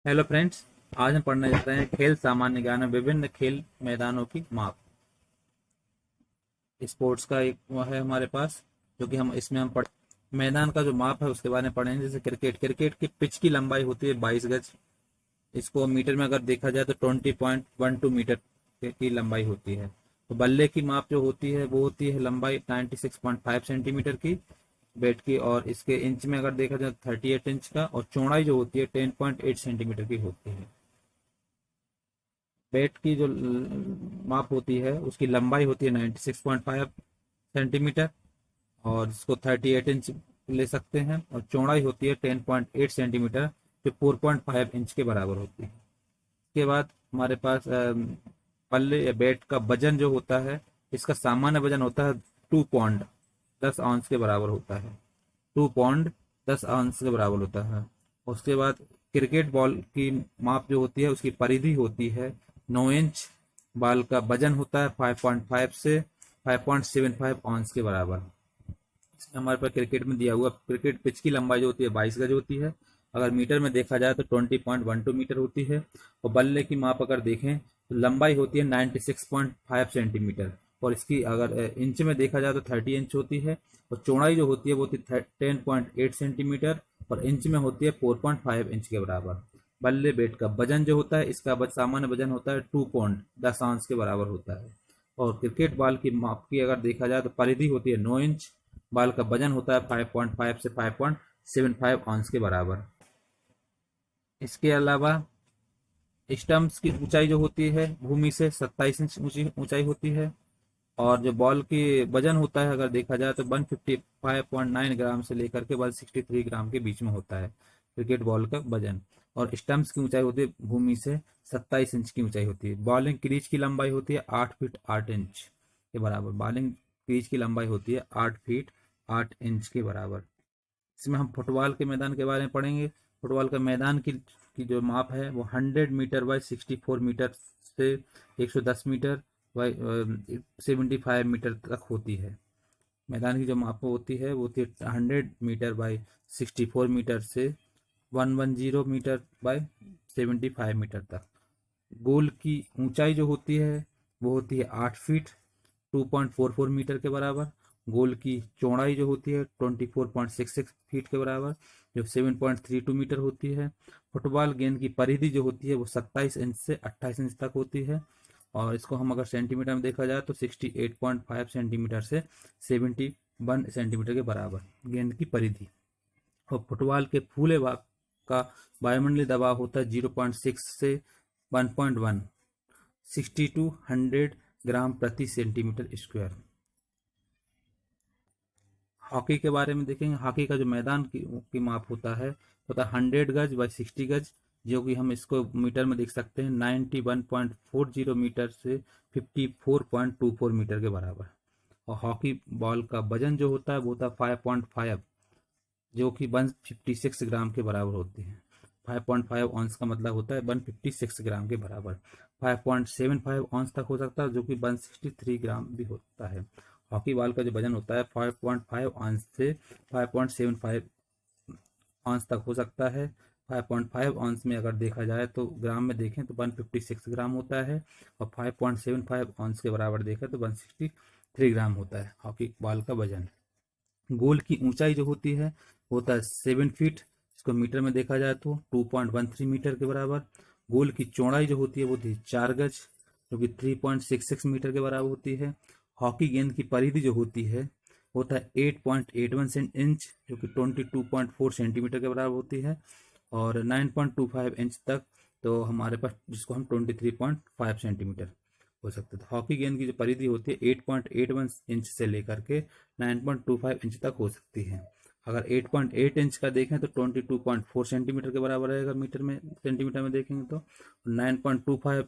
Hello friends. आज हम पढ़ने जा रहे हैं खेल सामान्य ज्ञान में विभिन्न खेल मैदानों की माप। स्पोर्ट्स का एक वो है हमारे पास, जो कि हम इसमें हम पढ़ मैदान का जो माप है उसके बारे में पढ़ेंगे। जैसे क्रिकेट की पिच की लंबाई होती है 22 गज। इसको मीटर में अगर देखा जाए तो 20.12 मीटर की लंबाई होती है। तो बल्ले की माप जो होती है वो होती है लंबाई 96.5 सेंटीमीटर की बैट की, और इसके इंच में अगर देखा जाए 38 इंच का, और चौड़ाई जो होती है 10.8 सेंटीमीटर की होती है। बैट की जो माप होती है उसकी लंबाई होती है 96.5 सेंटीमीटर, और इसको 38 इंच ले सकते हैं, और चौड़ाई होती है 10.8 सेंटीमीटर, जो 4.5 इंच के बराबर होती है। इसके बाद हमारे पास बल्ले या बैट का वजन जो होता है, इसका सामान्य वजन होता है 2 पौंड 10 औंस के बराबर होता है। 2 पौंड 10 औंस के बराबर होता है। उसके बाद क्रिकेट बॉल की माप जो होती है उसकी परिधि होती है 9 इंच। बॉल का वजन होता है 5.5 से 5.75 औंस के बराबर। हमारे पास क्रिकेट में दिया हुआ क्रिकेट पिच की लंबाई जो होती है 22 गज होती है। अगर मीटर में देखा जाए तो 20.12 मीटर होती है। और बल्ले की माप अगर देखें तो लंबाई होती है 96.5 सेंटीमीटर, और इसकी अगर इंच में देखा जाए तो 30 इंच होती है। और चौड़ाई जो होती है वो होती है 10.8 सेंटीमीटर, और इंच में होती है 4.5 इंच के बराबर। बल्ले बैट का वजन जो होता है, इसका सामान्य वजन होता है 2 पौंड 10 औंस के बराबर होता है। और क्रिकेट बॉल की माप की अगर देखा जाए तो परिधि होती है 9 इंच। बॉल का वजन होता है 5.5 से 5.75 औंस के बराबर। इसके अलावा स्टंप्स की ऊंचाई जो होती है भूमि से 27 इंच ऊंचाई होती है। और जो बॉल की वजन होता है अगर देखा जाए तो 155.9 ग्राम से लेकर के 163 ग्राम के बीच में होता है क्रिकेट बॉल का वजन। और स्टंप्स की ऊंचाई होती है भूमि से 27 इंच की ऊंचाई होती है। बॉलिंग क्रीज की लंबाई होती है 8 फीट 8 इंच के बराबर। बॉलिंग क्रीज की लंबाई होती है 8 फीट 8 इंच के बराबर। इसमें हम फुटबॉल के मैदान के बारे में पढ़ेंगे। फुटबॉल का मैदान की जो माप है वो 100 मीटर बाई 64 मीटर से 110 मीटर बाई 75 मीटर तक होती है। मैदान की जो माप होती है वो होती है 100 मीटर बाई 64 मीटर से 110 मीटर बाई 75 मीटर तक। गोल की ऊंचाई जो होती है वो होती है 8 फीट 2.44 मीटर के बराबर। गोल की चौड़ाई जो होती है 24.66 फीट के बराबर, जो 7.32 मीटर होती है। फुटबॉल गेंद की परिधि जो होती है वो 27 इंच से 28 इंच तक होती है। और इसको हम अगर सेंटीमीटर में देखा जाए तो 68.5 सेंटीमीटर से 71 सेंटीमीटर के बराबर गेंद की परिधि। और फुटबॉल के फूले भाग का वायुमंडलीय दबाव होता है 0.6 से 1.1 6200 ग्राम प्रति सेंटीमीटर स्क्वायर। हॉकी के बारे में देखेंगे। हॉकी का जो मैदान की माप होता है 100 गज बाई 60 गज, जो कि हम इसको मीटर में देख सकते हैं 91.40 मीटर से 54.24 मीटर के बराबर। और हॉकी बॉल का वजन जो होता है वो होता है 5.5, जो कि 156 ग्राम के बराबर होती है। 5.5 औंस का मतलब होता है 156 ग्राम के बराबर। 5.75 औंस तक हो सकता है, जो कि 163 ग्राम भी होता है। हॉकी बॉल का जो वजन होता है 5.5 औंस से 5.75 औंस तक हो सकता है। 5.5 औंस में अगर देखा जाए तो ग्राम में देखें तो 156 ग्राम होता है। और 5.75 औंस के बराबर देखें तो 163 ग्राम होता है हॉकी बॉल का वजन। गोल की ऊंचाई जो होती है वो होता है 7 फीट। इसको मीटर में देखा जाए तो 2.13 मीटर के बराबर। गोल की चौड़ाई जो होती है वो होती है 4 गज, जो कि 3.66 मीटर के बराबर होती है। हॉकी गेंद की परिधि जो होती है वो होता है 8.81 इंच, जो कि 22.4 सेंटीमीटर के बराबर होती है। और 9.25 इंच तक तो हमारे पास, जिसको हम 23.5 सेंटीमीटर हो सकते थे। हॉकी गेंद की जो परिधि होती है 8.81 इंच से लेकर के 9.25 इंच तक हो सकती है। अगर 8.8 इंच का देखें तो 22.4 सेंटीमीटर के बराबर रहेगा मीटर में सेंटीमीटर में देखेंगे तो। 9.25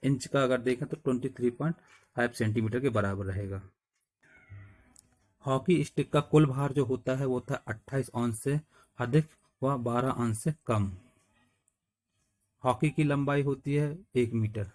इंच का अगर देखें तो 23.5 सेंटीमीटर के बराबर रहेगा। हॉकी स्टिक का कुल भार जो होता है वो होता है 28 औंस से अधिक व 12 औंस से कम। हॉकी की लंबाई होती है 1 मीटर।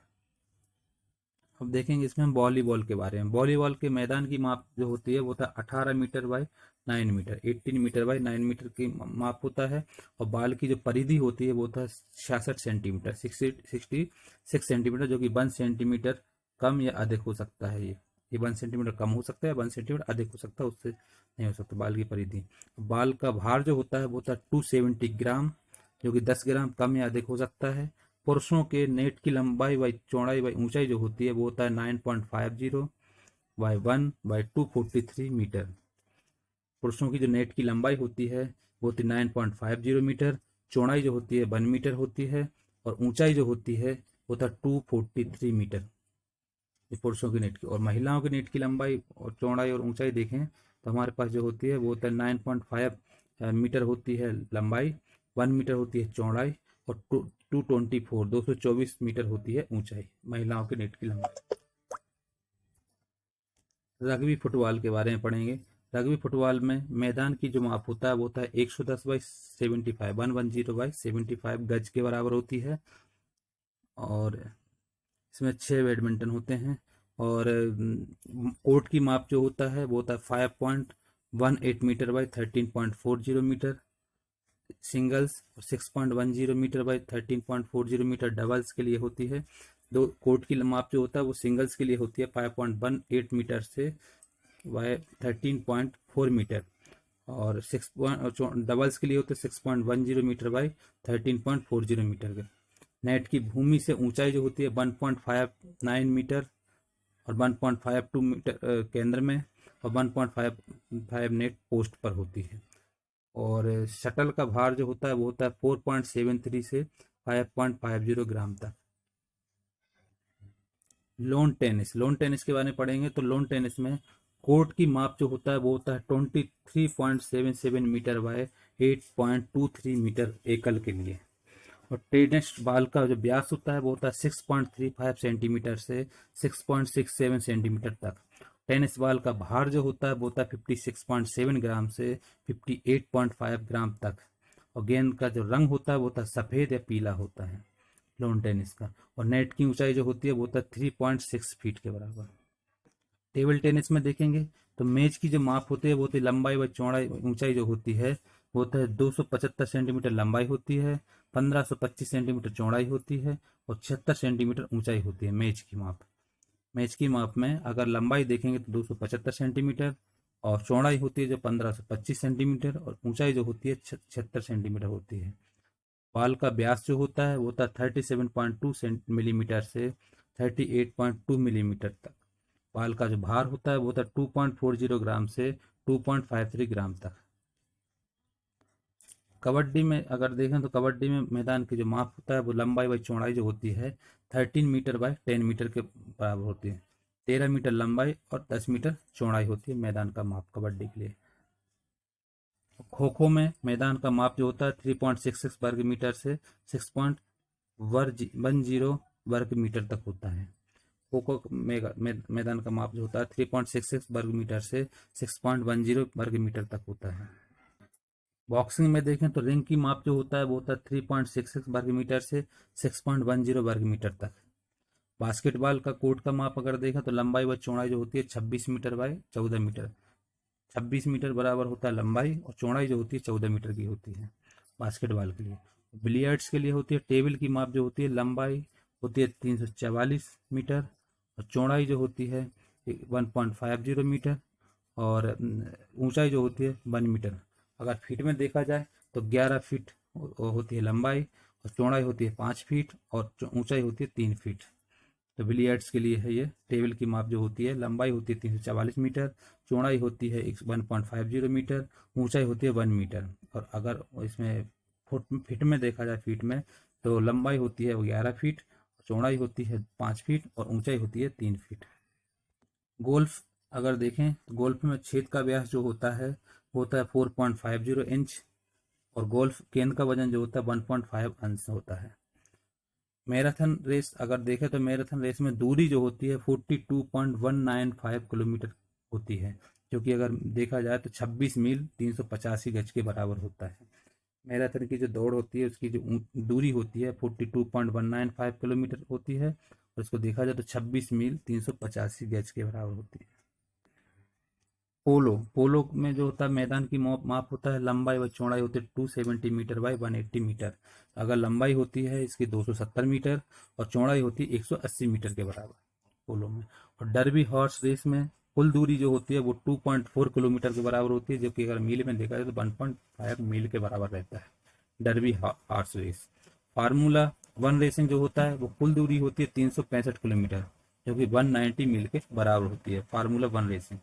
अब देखेंगे इसमें हम वॉलीबॉल के बारे में। वॉलीबॉल के मैदान की माप जो होती है वो होता है 18 metre by 9 metre, 18 metre by 9 metre की माप होता है। और बाल की जो परिधि होती है वो होता है 66 सेंटीमीटर, 66 सेंटीमीटर, जो कि 1 सेंटीमीटर कम या अधिक हो सकता है। ये 1 सेंटीमीटर कम हो सकता है, 1 सेंटीमीटर अधिक हो सकता है, उससे नहीं हो सकता बाल की परिधि। बाल का भार जो होता है वो होता है 270 ग्राम, जो कि 10 ग्राम कम या अधिक हो सकता है। पुरुषों के नेट की लंबाई बाई चौड़ाई बाई ऊंचाई जो होती है वो होता है 9.50 बाई 1 बाई 243 मीटर। पुरुषों की जो नेट की लंबाई होती है वो होती है 9.50 मीटर, चौड़ाई जो होती है 1 मीटर होती है, और ऊंचाई जो होती है वो होता है 243 मीटर, ये पुरुषों की नेट की। और महिलाओं की नेट की लंबाई और चौड़ाई और ऊंचाई देखें तो हमारे पास जो होती है वो होता है 9.5 मीटर होती है लंबाई, 1 मीटर होती है चौड़ाई, और 224 मीटर होती है ऊंचाई, महिलाओं की नेट की लंबाई। रग्बी फुटबॉल के बारे में पढ़ेंगे। रग्बी फुटबॉल में मैदान की जो माप होता है वो होता है 110 बाई 75, 110 बाई 75 गज के बराबर होती है। और इसमें 6 बैडमिंटन होते हैं। और कोर्ट की माप जो होता है वो होता है 5.18 मीटर बाई 13.40 मीटर सिंगल्स, और 6.10 मीटर बाई 13.40 मीटर डबल्स के लिए होती है। दो कोर्ट की माप जो होता है वो सिंगल्स के लिए होती है 5.18 मीटर से बाय 13.4 मीटर, और डबल्स के लिए होते हैं 6.10 मीटर बाई 13.40 मीटर के। नेट की भूमि से ऊंचाई जो होती है 1.59 मीटर, और 1.52 मीटर केंद्र में, और 1.55 नेट पोस्ट पर होती है। और शटल का भार जो होता है वो होता है 4.73 से 5.50 ग्राम तक। लोन टेनिस के बारे में पढ़ेंगे। तो लोन टेनिस में कोर्ट की माप जो होता है वो होता है 23.77 मीटर बाय 8.23 मीटर एकल के लिए। और टेनिस बॉल का जो व्यास होता है वो होता है 6.35 सेंटीमीटर से 6.67 सेंटीमीटर तक। टेनिस बॉल का भार जो होता है वो होता है 56.7 ग्राम से 58.5 ग्राम तक। और गेंद का जो रंग होता है वो होता है सफेद या पीला होता है लॉन टेनिस का। और नेट की ऊंचाई जो होती है वो होता है 3.6 फीट के बराबर। टेबल टेनिस में देखेंगे तो मेज की जो माप होती है वो होती है लंबाई व चौड़ाई ऊंचाई जो होती है वो होता है 275 सेंटीमीटर लंबाई होती है, 1525 सेंटीमीटर चौड़ाई होती है, और 76 सेंटीमीटर ऊंचाई होती है मेज की माप। मेज की माप में अगर लंबाई देखेंगे तो 275 सेंटीमीटर, और चौड़ाई होती है जो 1525 सेंटीमीटर, और ऊंचाई जो होती है 76 सेंटीमीटर होती है। बाल का व्यास जो होता है वो होता है 37.2 मिलीमीटर से 38.2 मिलीमीटर तक। बाल का जो भार होता है वो होता है 2.40 ग्राम से 2.53 ग्राम तक। कबड्डी में अगर देखें तो कबड्डी में मैदान की जो माप होता है वो लंबाई बाई चौड़ाई जो होती है 13 मीटर बाई 10 मीटर के बराबर होती है। 13 मीटर लंबाई और 10 मीटर चौड़ाई होती है मैदान का माप कबड्डी के लिए। खो खो में मैदान का माप जो होता है 3.66 वर्ग मीटर से 6.10 वर्ग मीटर तक होता है। खो खो मैदान का माप जो होता है 3.66 वर्ग मीटर से 6.10 वर्ग मीटर तक होता है। बॉक्सिंग में देखें तो रिंग की माप जो होता है वो होता है 3.66 वर्ग मीटर से 6.10 वर्ग मीटर तक। बास्केटबॉल का कोर्ट का माप अगर देखें तो लंबाई व चौड़ाई जो होती है 26 मीटर बाय 14 मीटर। 26 मीटर बराबर होता है लंबाई, और चौड़ाई जो होती है 14 मीटर की होती है बास्केटबॉल के लिए। बिलियर्ड्स के लिए होती है टेबल की माप जो होती है लंबाई होती है 344 मीटर, और चौड़ाई जो होती है 1.50 मीटर, और ऊंचाई जो होती है 1 मीटर। अगर फीट में देखा जाए तो 11 फीट होती है लंबाई, और चौड़ाई होती है 5 फीट, और ऊंचाई होती है 3 फीट। तो बिलियर्ड्स के लिए है ये। टेबल की माप जो होती है लंबाई होती है 344 मीटर, चौड़ाई होती है 1.50 मीटर, ऊंचाई होती है 1 मीटर। और अगर इसमें फीट में देखा जाए फीट में तो लंबाई होती है 11 फीट, चौड़ाई होती है 5 फीट, और ऊंचाई होती है 3 फीट। गोल्फ अगर देखें तो गोल्फ में छेद का व्यास जो होता है वो होता है 4.50 इंच, और गोल्फ गेंद का वजन जो होता है 1.5 अंश होता है। मैराथन रेस अगर देखें तो मैराथन रेस में दूरी जो होती है 42.195 किलोमीटर होती है, जो कि अगर देखा जाए तो 26 मील 385 गज के बराबर होता है। मैराथन की जो दौड़ होती है उसकी जो दूरी होती है 42.195 किलोमीटर होती है, और इसको देखा जाए तो 26 मील 385 गज के बराबर होती है। पोलो पोलो में जो होता है मैदान की माप होता है, लंबाई व चौड़ाई होती है 270 मीटर बाई 180 मीटर। अगर लंबाई होती है इसकी 270 मीटर और चौड़ाई होती है 180 मीटर के बराबर पोलो में। और डर्बी हॉर्स रेस में कुल दूरी जो होती है वो 2.4 किलोमीटर के बराबर होती है, जो कि अगर मील में देखा जाए तो 1.5 मील के बराबर रहता है Derby horse race. Formula one racing जो होता है वो कुल दूरी होती है 365 किलोमीटर, जो कि 190 मील के बराबर होती है फार्मूला वन रेसिंग।